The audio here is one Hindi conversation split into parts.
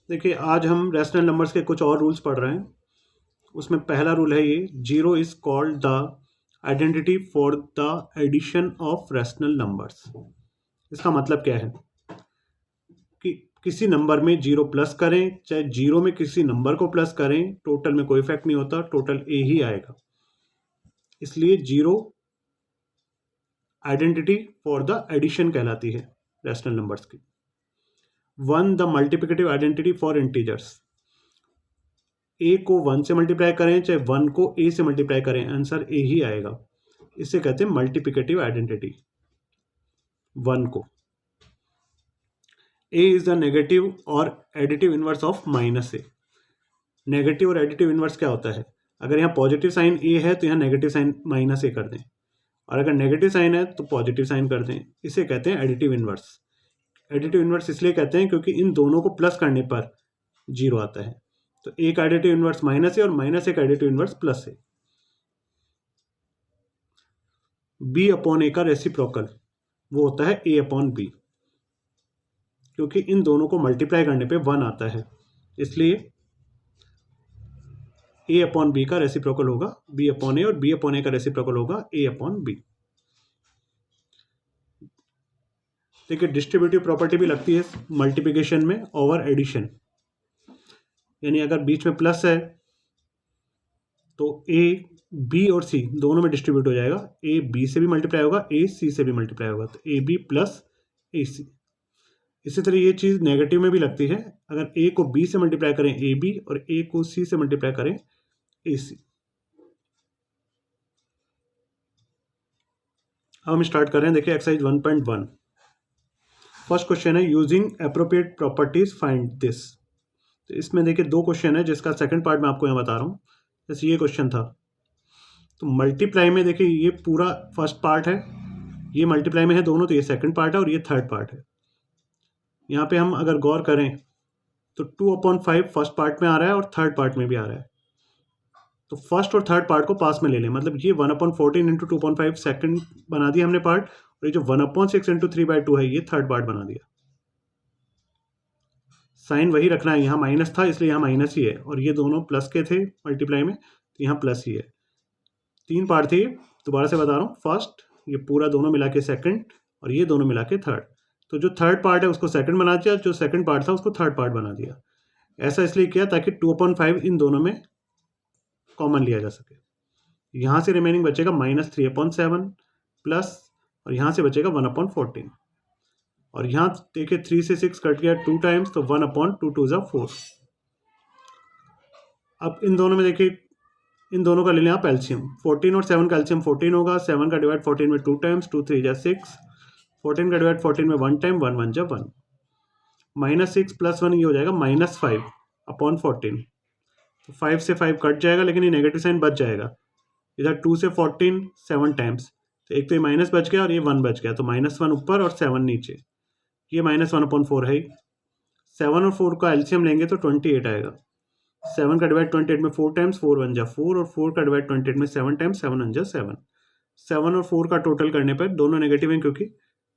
देखिए आज हम रैशनल नंबर्स के कुछ और रूल्स पढ़ रहे हैं। उसमें पहला रूल है ये, zero is called the identity for the addition of rational numbers. इसका मतलब क्या है कि किसी नंबर में जीरो प्लस करें चाहे जीरो में किसी नंबर को प्लस करें, टोटल में कोई इफेक्ट नहीं होता, टोटल ए ही आएगा। इसलिए zero identity for the addition कहलाती है रैशनल नंबर्स की। One the multiplicative identity for integers. A को वन से मल्टीप्लाई करें चाहे वन को ए से मल्टीप्लाई करें, आंसर ए ही आएगा। इसे कहते हैं मल्टीप्लिकेटिव आइडेंटिटी वन को। ए इज द नेगेटिव और additive inverse of minus A. Negative और एडिटिव इनवर्स क्या होता है? अगर यहाँ पॉजिटिव साइन ए है तो यहाँ नेगेटिव साइन माइनस ए कर दें, और अगर नेगेटिव साइन है तो पॉजिटिव साइन कर दें। इसे कहते हैं एडिटिव इनवर्स। एडिटिव इनवर्स इसलिए कहते हैं क्योंकि इन दोनों को प्लस करने पर जीरो आता है। तो एक एडिटिव इनवर्स माइनस है और माइनस एक एडिटिव इनवर्स प्लस है। बी अपॉन ए का रेसिप्रोकल वो होता है ए अपॉन बी, क्योंकि इन दोनों को मल्टीप्लाई करने पे वन आता है, इसलिए ए अपॉन बी का रेसिप्रोकल होगा बी अपॉन ए, और बी अपॉन ए का रेसिप्रोकल होगा ए अपॉन बी। देखिए डिस्ट्रीब्यूटिव प्रॉपर्टी भी लगती है मल्टीप्लिकेशन में ओवर एडिशन, यानी अगर बीच में प्लस है तो ए बी और सी दोनों में डिस्ट्रीब्यूट हो जाएगा। ए बी से भी मल्टीप्लाई होगा, ए सी से भी मल्टीप्लाई होगा, तो ए बी प्लस ए सी। इसी तरह ये चीज़ नेगेटिव में भी लगती है। अगर ए को बी से मल्टीप्लाई करें ए बी, और ए को सी से मल्टीप्लाई करें ए सी। हम स्टार्ट कर रहे हैं। देखिए एक्सरसाइज 1.1। फर्स्ट क्वेश्चन है using appropriate properties find this. तो इसमें देखिए दो क्वेश्चन है, जिसका सेकंड पार्ट मैं आपको यहाँ बता रहा हूँ। जैसे ये क्वेश्चन था, तो मल्टीप्लाई में देखिए ये पूरा फर्स्ट पार्ट है, ये मल्टीप्लाई में है दोनों, तो ये सेकंड पार्ट है और ये थर्ड पार्ट है। यहाँ पे हम अगर गौर करें तो 2/5 फर्स्ट पार्ट में आ रहा है और थर्ड पार्ट में भी आ रहा है। तो फर्स्ट और थर्ड पार्ट को पास में ले लें, मतलब ये 1/14 इंटू 2/5 सेकेंड बना दिया हमने पार्ट, और ये जो 1/6 इंटू 3/2 है ये थर्ड पार्ट बना दिया। साइन वही रखना है, यहाँ माइनस था इसलिए यहाँ माइनस ही है, और ये दोनों प्लस के थे मल्टीप्लाई में, तो यहाँ प्लस ही है। तीन पार्ट थे, दोबारा से बता रहा हूँ। फर्स्ट, ये पूरा दोनों मिला के सेकेंड, और ये दोनों मिला के थर्ड। तो जो थर्ड पार्ट है उसको सेकंड बना दिया, जो सेकंड पार्ट था उसको थर्ड पार्ट बना दिया। ऐसा इसलिए किया ताकि 2/5 इन दोनों में कॉमन लिया जा सके। यहाँ से रिमेनिंग बचेगा -3/7 प्लस, और यहाँ से बचेगा 1/14, और यहाँ देखिए 3 से 6 कट गया 2 टाइम्स, तो 1/2 2 ज़ा 4। अब इन दोनों में देखिए, इन दोनों का ले लें आप एलसीएम। 14 और 7 का एलसीएम 14 होगा। 7 का डिवाइड 14 में 2 टाइम्स, 2 3 ज़ा 6। 14 का डिवाइड 14 में 1 टाइम, 1 1 ज़ा 1। -6 + 1 ये हो जाएगा -5/14। तो 5 से 5 कट जाएगा, लेकिन ये नेगेटिव साइन बच जाएगा। इधर 2 से 14 7 टाइम्स, तो एक तो ये माइनस बच गया और ये 1 बच गया, तो -1 ऊपर और 7 नीचे। ये -1/4 है। 7 और 4 का एलसीएम लेंगे तो 28 आएगा। 7 का डिवाइड 28 में 4 टाइम्स, 4 1 ज़ा 4, और 4 का डिवाइड 28 में 7 टाइम्स, 7 1 ज़ा 7। 7 और 4 का टोटल करने पर दोनों नेगेटिव हैं क्योंकि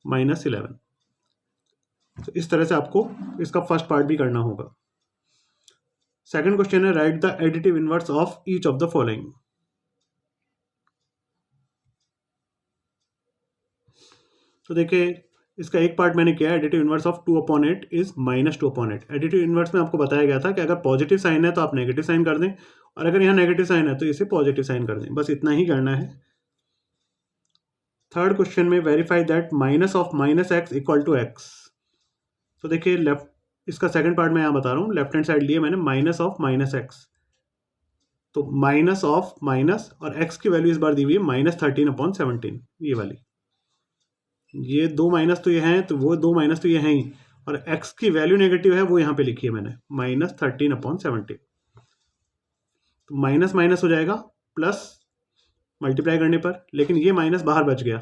-11। तो इस तरह से आपको इसका फर्स्ट पार्ट भी करना होगा। सेकंड क्वेश्चन है, right the additive inverse of each of the following. तो देखिए इसका एक पार्ट मैंने किया है, additive inverse of 2/8 is -2/8। Additive inverse में आपको बताया गया था कि अगर पॉजिटिव साइन है तो आप नेगेटिव साइन कर दें, और अगर यहाँ नेगेटिव साइन है तो इसे पॉजिटिव साइन कर दें। बस इतना ही करना है। थर्ड क्वेश्चन में, वेरीफाई दैट -(-x) = x। तो देखिए लेफ्ट, इसका सेकंड पार्ट मैं यहाँ बता रहा हूँ। लेफ्ट हैंड साइड लिए मैंने -(-x), तो माइनस ऑफ माइनस, और x की वैल्यू इस बार दी हुई है -13/17, ये वाली। ये दो माइनस तो ये हैं, तो वो दो माइनस तो ये हैं ही, और x की वैल्यू नेगेटिव है वो यहाँ पे लिखी है मैंने -13/17। तो माइनस माइनस हो जाएगा प्लस मल्टीप्लाई करने पर, लेकिन ये माइनस बाहर बच गया,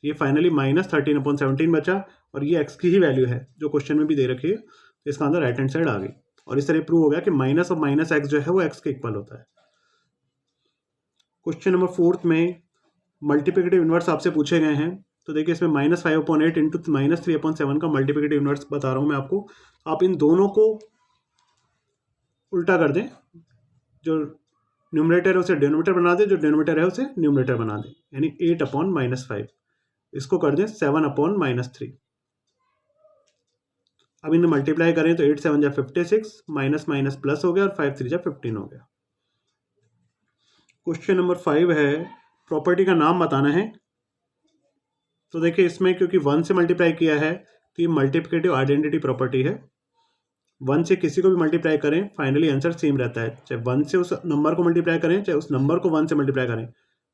ये फाइनली -13/17 बचा, और ये x की ही वैल्यू है जो क्वेश्चन में भी दे रखी है, तो इसका आंसर राइट हैंड साइड आ गई। और इस तरह प्रूव हो गया कि माइनस ऑफ -x जो है वो x के इक्वल होता है। क्वेश्चन नंबर 4 में मल्टीप्लिकेटिव इनवर्स आपसे पूछे गए हैं। तो देखिए इसमें -5/8 इंटू -3/7 का मल्टीप्लिकेटिव इनवर्स बता रहा हूँ मैं आपको। आप इन दोनों को उल्टा कर दें, जो न्यूमरेटर है उसे डिनोमिनेटर बना दें, जो डिनोमिनेटर है उसे न्यूमरेटर बना दें, यानी 8/-5। इसको कर दें 7/-3। अब इन्हें मल्टीप्लाई करें तो 8 7 जा 56, माइनस माइनस प्लस हो गया और 5 3 जा 15 हो गया। क्वेश्चन नंबर 5 है, प्रॉपर्टी का नाम बताना है। तो देखिए इसमें क्योंकि 1 से मल्टीप्लाई किया है तो ये मल्टीप्लिकेटिव आइडेंटिटी प्रॉपर्टी है। 1 से किसी को भी मल्टीप्लाई करें फाइनली आंसर सेम रहता है, चाहे 1 से उस नंबर को मल्टीप्लाई करें चाहे उस नंबर को 1 से मल्टीप्लाई करें,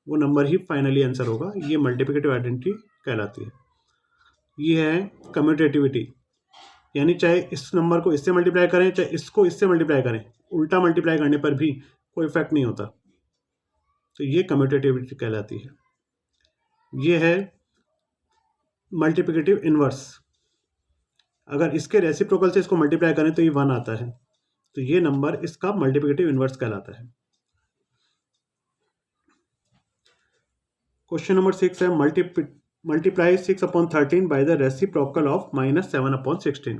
वो नंबर ही फाइनली आंसर होगा। ये मल्टीप्लिकेटिव आइडेंटिटी कहलाती है। ये है कम्यूटेटिविटी, यानी चाहे इस नंबर को इससे मल्टीप्लाई करें चाहे इसको इससे मल्टीप्लाई करें, उल्टा मल्टीप्लाई करने पर भी कोई इफेक्ट नहीं होता, तो ये कम्यूटेटिविटी कहलाती है। ये है मल्टीप्लिकेटिव इनवर्स, अगर इसके रेसिप्रोकल से इसको मल्टीप्लाई करें तो ये 1 आता है, तो ये नंबर इसका मल्टीप्लिकेटिव इनवर्स कहलाता है। क्वेश्चन नंबर 6 है, multiply 6/13 by the reciprocal of -7/16।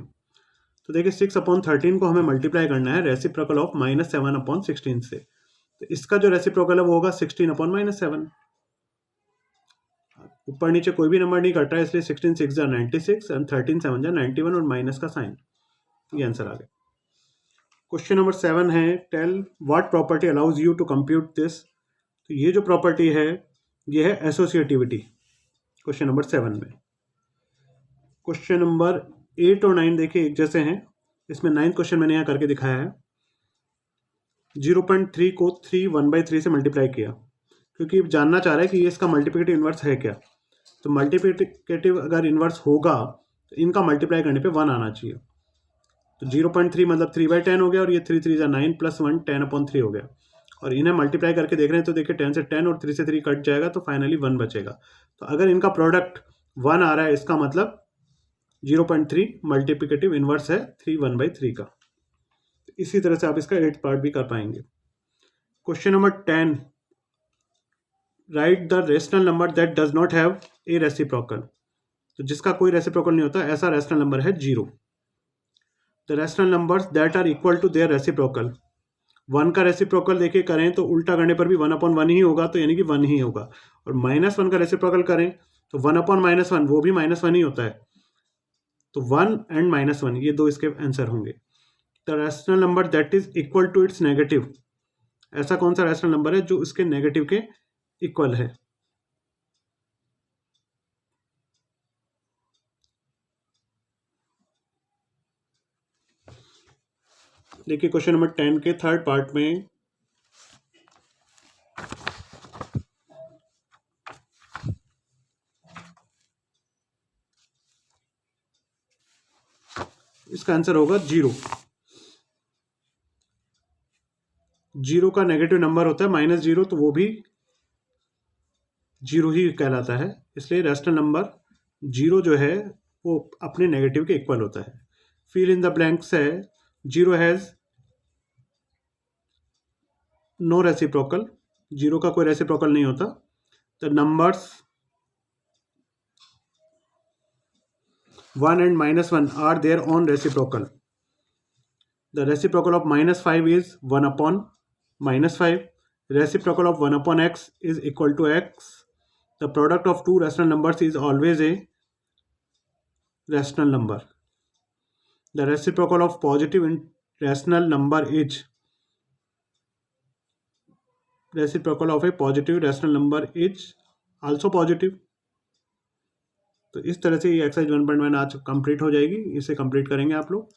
तो देखिए 6/13 को हमें मल्टीप्लाई करना है रेसिप्रोकल ऑफ -7/16 से, तो इसका जो रेसिप्रोकल है वो होगा 16/-7। ऊपर नीचे कोई भी नंबर नहीं कट रहा है, इसलिए 16 6 जा 96 एंड 13 7 जा 91 और माइनस का साइन, ये आंसर आ गया। क्वेश्चन नंबर 7 है, tell what property allows you to compute this. तो ये जो प्रॉपर्टी है ये है एसोसिएटिविटी, क्वेश्चन नंबर 7 में। क्वेश्चन नंबर 8 और 9 देखिए एक जैसे हैं, इसमें 9th क्वेश्चन मैंने यहाँ करके दिखाया है। 0.3 को 3 1/3 से मल्टीप्लाई किया, क्योंकि जानना चाह रहा है कि ये इसका मल्टीप्लिकेटिव इन्वर्स है क्या। तो मल्टीप्लिकेटिव अगर इन्वर्स होगा तो इनका मल्टीप्लाई करने पे 1 आना चाहिए। तो 0.3 मतलब 3/10 हो गया, और ये 3 3 जा 9 + 1 10/3 हो गया। और इन्हें मल्टीप्लाई करके देख रहे हैं तो देखिए 10 से 10 और 3 से 3 कट जाएगा, तो फाइनली 1 बचेगा। तो अगर इनका प्रोडक्ट 1 आ रहा है, इसका मतलब 0.3 मल्टीप्लिकेटिव इन्वर्स है 3 1/3 का। इसी तरह से आप इसका 8th पार्ट भी कर पाएंगे। Question number 10, right the rational number that does not have a reciprocal. तो जिसका कोई रेसिप्रोकल नहीं होता, ऐसा रेशनल नंबर है 0। The rational numbers that are equal to their reciprocal. 1 का रेसिप्रोकल देखिए करें तो उल्टा करने पर भी 1/1 ही होगा, तो यानी कि 1 ही होगा। और -1 का रेसिप्रोकल करें तो 1/-1 वो भी -1 ही होता है, तो 1 एंड -1 ये दो इसके आंसर होंगे। The rational number that is equal to its negative, ऐसा कौन सा रैशनल नंबर है जो इसके नेगेटिव के इक्वल है। देखिए क्वेश्चन नंबर 10 के 3rd पार्ट में इसका आंसर होगा 0। 0 का नेगेटिव नंबर होता है -0, तो वो भी 0 ही कहलाता है, इसलिए रैशनल नंबर 0 जो है वो अपने नेगेटिव के इक्वल होता है। फिल इन द ब्लैंक्स है, 0 हैज़ नो रेसिप्रोकल, 0 का कोई रेसिप्रोकल नहीं होता। The numbers 1 and -1 are their own reciprocal. The reciprocal of -5 is 1/-5. Reciprocal of 1/x is equal to x. The product of two rational numbers is always a rational number. The reciprocal of positive rational number is reciprocal of a positive rational number is also positive. तो इस तरह से ये एक्सरसाइज 1.1 आज कंप्लीट हो जाएगी, इसे कंप्लीट करेंगे आप लोग।